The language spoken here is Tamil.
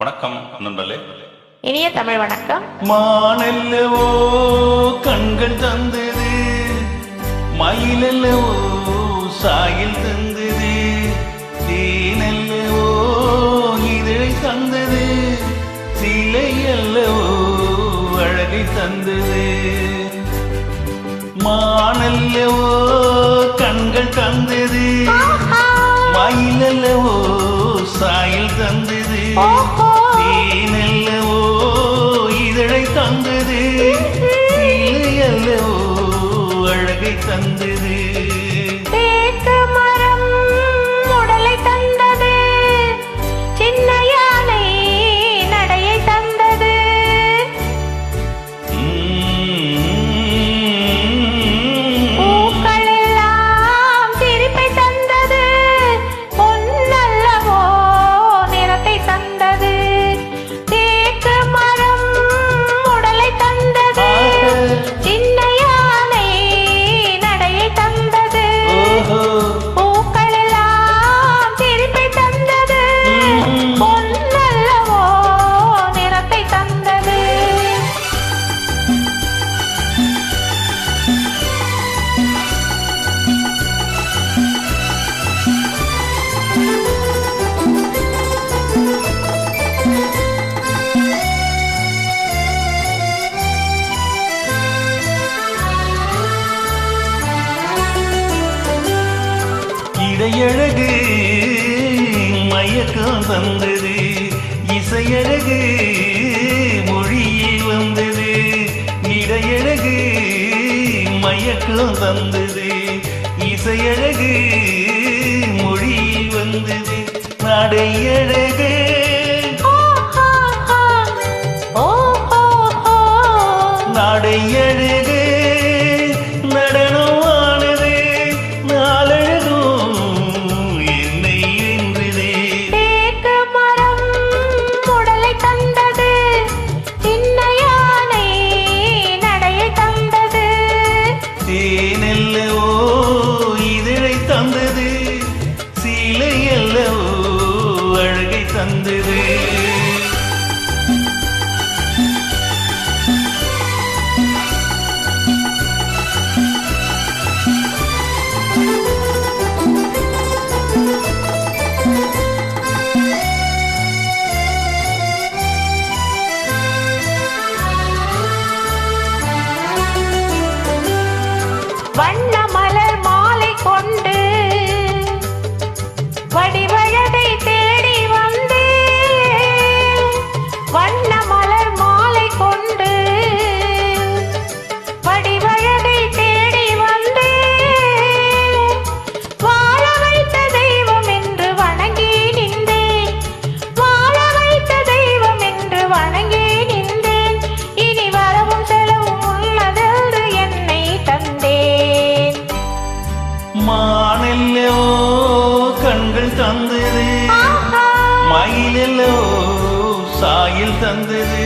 வணக்கம் நண்பர்களே. இனிய தமிழ் வணக்கம். மானல்லவோ கண்கள் தந்தது, மயிலல்லவோ சாயில் தந்தது, தேனல்லவோ இதழை தந்தது, சிலை அல்லவோ அழகை தந்தது. மானல்லவோ கண்கள் தந்தது, மயிலல்லவோ சாயில் தந்தது, தேனல்லவோ இதழை தந்தது, சிலை அல்லவோ அழகை தந்தது. தேக்கு மரம் உடலை தந்தது, சின்ன யானை நடையை தந்தது. பூக்கள் எல்லாம் சிரிப்பை தந்தது, பொன்னல்லவோ நிறத்தை தந்தது. தேக்கு மரம் உடலை தந்தது, சின்ன யானை நடையை தந்தது. பூக்கள் எல்லாம் சிரிப்பை தந்தது, பொன்னல்லவோ நிறத்தை தந்தது. இடையழகு மயக்கம் தந்தது, இசையழகு மொழியில் வந்தது. இடையழகு மயக்கம் தந்தது, இசையழகு மொழியில் வந்தது. நடையழகு நடையழகு நடனமானது, நாளழகும் என்னை வென்றதே. தேக்கு மரம் உடலை தந்தது, சின்ன யானை நடையை தந்தது. தேனல்லவோ இதழை தந்தது, சிலை அல்லவோ அழகை தந்தது. வண்ண மலர் மாலை கொண்டு வடிவழகை தேடி வந்து, வண்ண மலர் மாலை கொண்டு வடிவழகை தேடி வந்து, வாழ வைத்த தெய்வம் என்று வணங்கி நின்றேன், வாழ வைத்த தெய்வம் என்று வணங்கி நின்றேன். இனி வரவும் செலவும் உள்ளதென்று என்னை தந்தேன். மானல்லவோ கண்கள் தந்தது, மயிலல்லவோ சாயில் தந்தது,